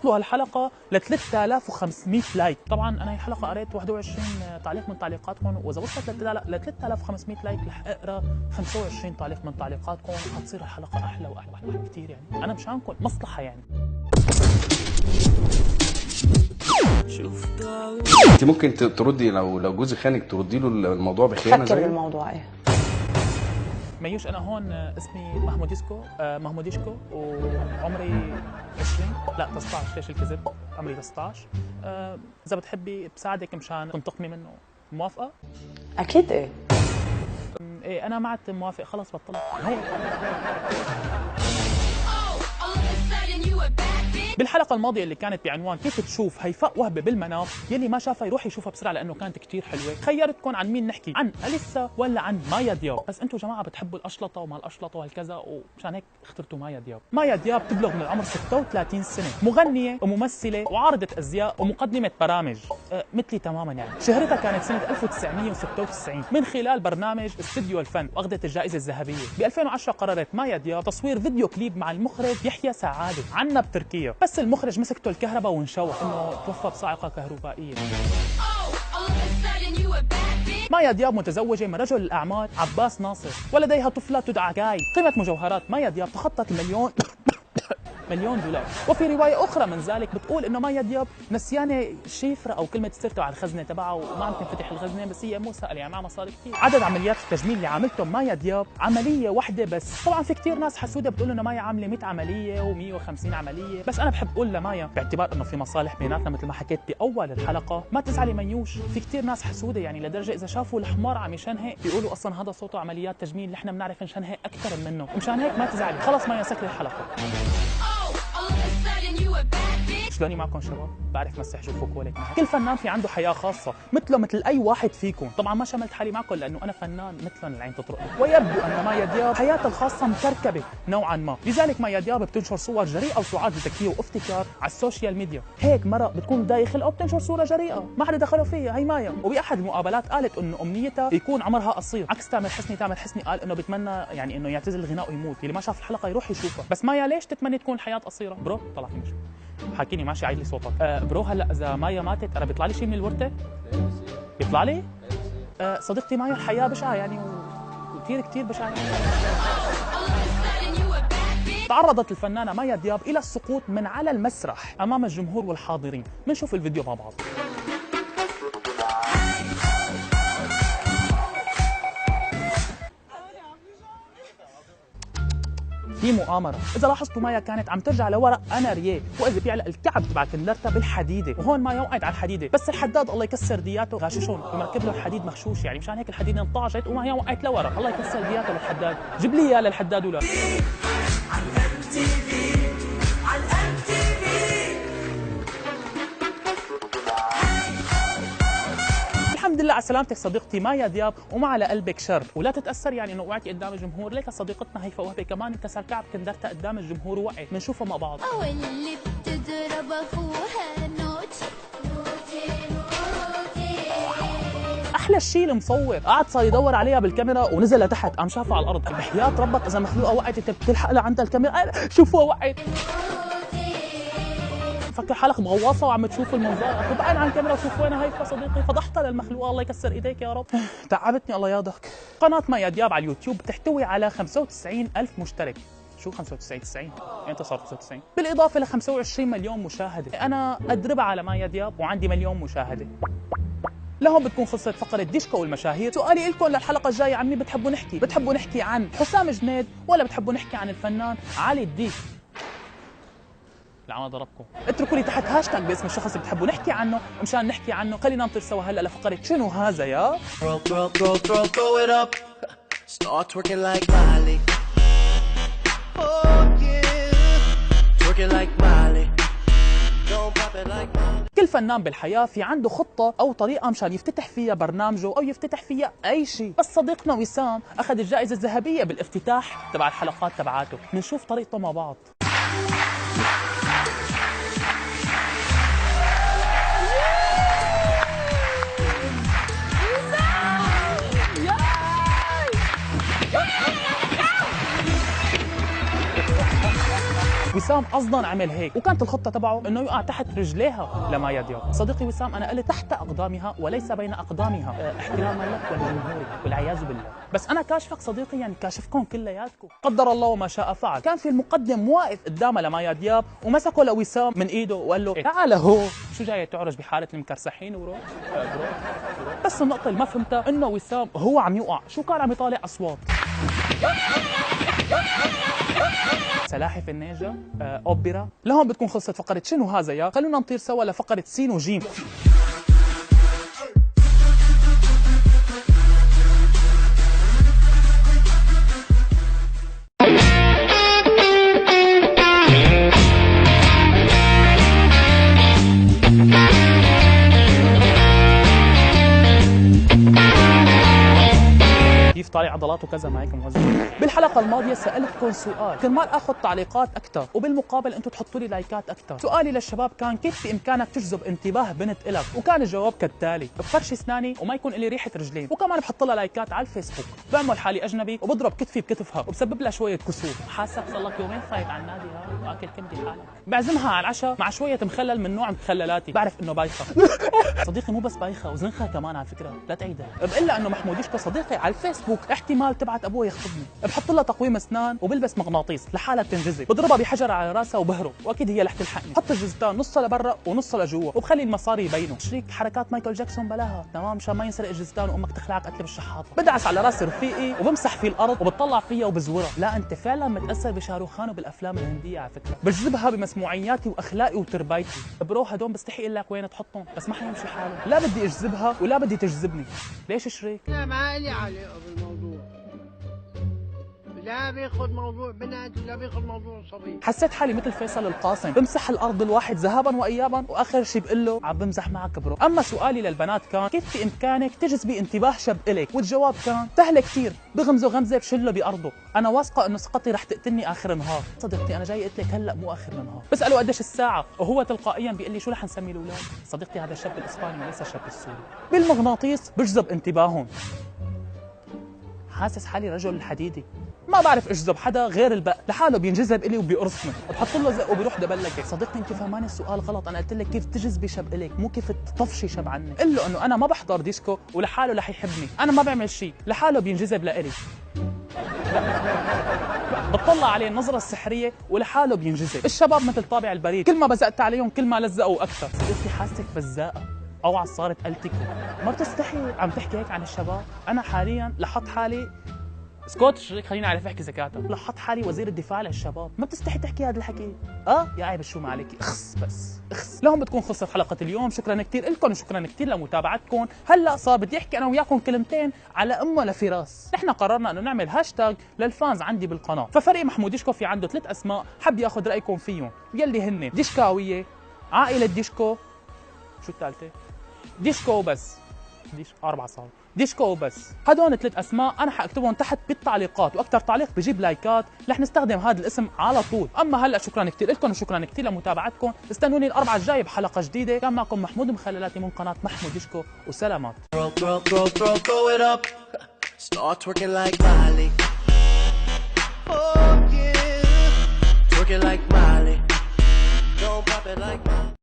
وصلوا هالحلقه ل 3500 لايك. طبعا انا هي الحلقه قريت 21 تعليق من تعليقاتكم، واذا وصلت ل 3500 لايك رح اقرا 25 تعليق من تعليقاتكم، وحتصير الحلقه احلى واحلى واحلى كثير. يعني انا مشانكم مصلحه يعني. انت ممكن تردي لو جوزك خانك تردي له الموضوع بخيانه زي الموضوع ايه؟ ميوش انا هون اسمي محموديشكو وعمري 20 لا 19. ليش الكذب؟ عمري 19. اذا بتحبي بساعدك مشان تنتقمي منه، موافقه؟ اكيد ايه. ايه انا ما موافق، خلص بطلت هيك. بالحلقة الماضية اللي كانت بعنوان كيف تشوف هيفاء وهبة بالمنام، يلي ما شافها يروح يشوفها بسرعة لأنه كانت كتير حلوة. خيرتكم عن مين نحكي، عن أليسا ولا عن مايا دياب؟ بس أنتوا جماعة بتحبوا الأشلطة وما الأشلطة وهالكذا، ومشان هيك اخترتوا مايا دياب. مايا دياب تبلغ من العمر 36 سنة، مغنية وممثلة وعارضة أزياء ومقدمة برامج، مثلي تماما يعني. شهرتها كانت سنة 1996 من خلال برنامج استوديو الفن، وأخذت الجائزة الذهبية. ب 2010 قررت مايا دياب تصوير فيديو كليب مع المخرج يحيى سعادة عنا بتركيا، بس المخرج مسكته الكهرباء وانشوى انه توفى بصاعقه كهربائيه. مايا دياب متزوجه من رجل الاعمال عباس ناصر، ولديها طفله تدعى جاي. قيمه مجوهرات مايا دياب تخطت مليون دولار. وفي روايه اخرى من ذلك بتقول انه مايا دياب نسيانه شيفره او كلمه سر تبع الخزنه تبعها، وما عم تنفتح الخزنه، بس هي مو سائله يعني معها مصاري كثير. عدد عمليات التجميل اللي عملتهم مايا دياب عمليه واحده بس. طبعا في كثير ناس حسوده بتقول انه مايا عامله 100 عمليه و150 عمليه، بس انا بحب اقول لمايا باعتبار انه في مصالح بيناتنا مثل ما حكيت باول الحلقه، ما تزعلي ميوش. في كثير ناس حسوده يعني لدرجه اذا شافوا الحمار عم يشنهق بيقولوا اصلا هذا صوته عمليات تجميل، نحن بنعرف نشنهق اكثر منه، ومشان هيك ما تزعلي. خلص مايا سكري الحلقه. شلوني معكم شباب؟ بعرف مسح شوفوك ولك معي. كل فنان في عنده حياة خاصة مثله مثل أي واحد فيكم. طبعا ما شملت حالي معكم لأنه أنا فنان مثلهم العين تطرقني. ويبدو أن مايا دياب حياتها الخاصة مكركبة نوعا ما، لذلك مايا دياب بتنشر صور جريئة وسعاد بذكية وافتكار على السوشيال ميديا. هيك مرة بتكون دايخل أو بتنشر صورة جريئة ما حدا دخلوا فيها، هي مايا. وبأحد المقابلات قالت إنه أمنيتها يكون عمرها قصير، عكس تامر حسني. تامر حسني قال إنه بتمنى يعني إنه يعتزل الغناء ويموت. اللي ما شاف الحلقة يروح يشوفها. بس مايا ليش تتمنى تكون الحياة قصيرة؟ برو طلع في مشي حاكيني ماشي عيد لي صوتك. برو هلا اذا مايا ماتت انا بيطلع لي شيء من الورثه؟ بيطلع لي؟ صديقتي مايا الحياه بشعه يعني، وكثير بشعه يعني. تعرضت الفنانه مايا دياب الى السقوط من على المسرح امام الجمهور والحاضرين. بنشوف الفيديو مع بعض. في مؤامرة. إذا لاحظتوا مايا كانت عم ترجع لورا أنا رياه، وإذا بيعلق الكعب تبع كندرتها بالحديدة، وهون مايا وقعت على الحديدة، بس الحداد الله يكسر دياته غاششهم ومركب له الحديد مخشوش يعني، مشان هيك الحديدة انطعجت ومايا وقعت لورا. الله يكسر دياته للحداد. جيب لي إياه للحداد ولا الحمد لله على سلامتك صديقتي مايا دياب، وما على قلبك شر، ولا تتاثر يعني انه وقعتي قدام الجمهور. ليك صديقتنا هيفاء وهبه كمان انكسر كعب كندرتها قدام الجمهور ووقعت. بنشوفها مع بعض. واللي بتضرب اخوها نوتي احلى شيء المصور قعد صار يدور عليها بالكاميرا ونزل لتحت، قام شافها على الارض. بحياة ربك اذا مخلوقه وقعت انت بتلحق لها عند الكاميرا. شوفوها وقعت. فكر حالك بغواصه وعم تشوف المنظر، تبعد عن الكاميرا وشوف وين هيفا صديقي. فضحتها للمخلوقه، الله يكسر ايديك يا رب. تعبتني الله ياضك. قناه مايا دياب على اليوتيوب تحتوي على 95,000 مشترك. شو 95 امتى صار 95؟ بالاضافه ل 25 مليون مشاهده. انا اضربها على مايا دياب وعندي مليون مشاهده. لهون بتكون خلصت فقرة ديشكو والمشاهير. سؤالي لكم للحلقة الجاية عن مين بتحبوا نحكي؟ بتحبوا نحكي عن حسام جنيد ولا بتحبوا نحكي عن الفنان علي الديك؟ لعنا ضربكم. اتركوا لي تحت هاشتاج باسم الشخص اللي بتحبوا نحكي عنه مشان نحكي عنه. خلينا ننطر سوا هلا لفقرة شنو هذا يا Start twerking like Miley. Oh yeah, twerking like Miley. Don't pop it like Miley. كل فنان بالحياة في عنده خطة أو طريقة مشان يفتتح فيها برنامجه أو يفتتح فيها أي شيء. بس صديقنا وسام أخذ الجائزة الذهبية بالافتتاح تبع الحلقات تبعاته. بنشوف طريقته مع بعض. وسام وسام قصدا عمل هيك، وكانت الخطه تبعه انه يقع تحت رجليها لمايا دياب. صديقي وسام انا قلت تحت اقدامها وليس بين اقدامها، احتراما لك ولجمهورك والعياذ بالله. بس انا كاشفك صديقي، يعني كاشفكم كلياتكم. قدر الله وما شاء فعل. كان في المقدم واقف قدامه لمايا دياب ومسكه لوسام من ايده وقال له تعال هو، شو جاي تعرج بحاله المكرسحين وروح بس النقطه اللي ما فهمتها انه وسام هو عم يوقع شو كان عم يطالع اصوات. سلاحف النينجا، اوبرا. لهون بتكون خلصت فقره شنو هذا يا. خلونا نطير سوا لفقره سين وجيم. كيف طالع عضلاته كذا معك موزع. بالحلقه الماضيه سالتكم سؤال كرمال اخذ تعليقات اكثر وبالمقابل انتم تحطوا لي لايكات اكثر. سؤالي للشباب كان كيف بامكانك تجذب انتباه بنت الك، وكان الجواب كالتالي: بفرش اسناني وما يكون لي ريحه رجلين، وكمان بحط لها لايكات على الفيسبوك، بعمل حالي اجنبي وبضرب كتفي بكتفها وبسبب لها شويه كسور. حاسك صار لك يومين خايف على النادي ها واكل كمدي حالك. بعزمها على العشاء مع شويه مخلل من نوع مخللاتي، بعرف انه بايخه. صديقي مو بس بايخه وزنخه كمان على فكره، لا تعيدها. بقول لها انه محموديشكو صديقي على الفيسبوك احتمال تبعت ابوه يخطبني، بحط لها تقويم اسنان وبلبس مغناطيس لحالها بتنجذب، بضربها بحجر على راسها وبهرب، واكيد هي رح تلحقني. بحط الجزتان نصها لبرا ونصها لجوا وبخلي المصاري يبينوا. شريك حركات مايكل جاكسون بلاها تمام مشان ما ينسرق الجزتان وامك تخلعك قتل بالشحاطه. بدعس على راس رفيقي وبمسح فيه الارض وبطلع فيها وبزورها. لا انت فعلا متاثر بشاروخان وبالافلام الهنديه على فكره. بجذبها بمسموعياتي واخلاقي وتربايتي. برو هدول بستحي اقول لك وين تحطهم بس ما حيمشي حاله. لا بدي اجذبها ولا بدي تجذبني. ليش شريك؟ لا ما لي علاقة بالموضوع، لا بياخذ موضوع بنات ولا بياخذ موضوع صبي. حسيت حالي مثل فيصل القاسم بمسح الارض الواحد ذهابا وايابا واخر شيء بقول له عم بمزح معك برو. اما سؤالي للبنات كان كيف بامكانك تجذبي انتباه شاب الك، والجواب كان سهل كثير، بغمزه غمزه بشله بارضه. انا واثقه انه ثقتي رح تقتلني اخر النهار. صديقتي انا جاي قلت لك هلا مو اخر النهار. بساله قديش الساعه وهو تلقائيا بيقول لي شو رح نسمي الاولاد. صديقتي هذا الشاب الاسباني وليس الشاب السوري. بالمغناطيس بجذب انتباههم. حاسس حالي رجل حديدي، ما بعرف اجذب حدا غير البق، لحاله بينجذب الي وبيقرصني، بحط له زق وبيروح دبلكه. صديقتي انت فهماني السؤال غلط، انا قلت لك كيف تجذبي شاب الك مو كيف تطفشي شاب عني. قل له انه انا ما بحضر ديسكو ولحاله رح يحبني، انا ما بعمل شيء لحاله بينجذب لإلي. بطلع عليه النظرة السحرية ولحاله بينجذب. الشباب مثل طابع البريد، كل ما بزقت عليهم كل ما لزقوا اكثر. صديقتي حاسك بزاقة او عصارة التيكو، ما بتستحي عم تحكي هيك عن الشباب. انا حاليا لحط حالي اسكت شريك خليني اعرف احكي زكاتها، لحط حالي وزير الدفاع للشباب، ما بتستحي تحكي هذا الحكي؟ يا عيب شو ما عليكي، اخس بس اخس. لهم بتكون خلصت حلقة اليوم، شكرا كثير لكم وشكرا كثير لمتابعتكم. هلا صار بدي احكي انا وياكم كلمتين على امه لفراس. نحن قررنا انه نعمل هاشتاج للفانز عندي بالقناة، ففريق محموديشكو في عنده 3 اسماء حب ياخذ رايكم فيهم، يلي هن ديشكاوية، عائلة ديشكو، شو الثالثة؟ ديشكو بس 4 صار ديشكو بس. هدول 3 اسماء انا حاكتبهم تحت بالتعليقات، واكثر تعليق بجيب لايكات رح نستخدم هذا الاسم على طول. اما هلا شكرا كثير لكم وشكرا كثير لمتابعتكم. استنوني الاربعاء الجاي بحلقه جديده. كان معكم محمود مخللاتي من قناه محموديشكو وسلامات. Throw it up. Start twerking like Miley. Oh yeah, twerking like Miley. Don't pop it like Miley.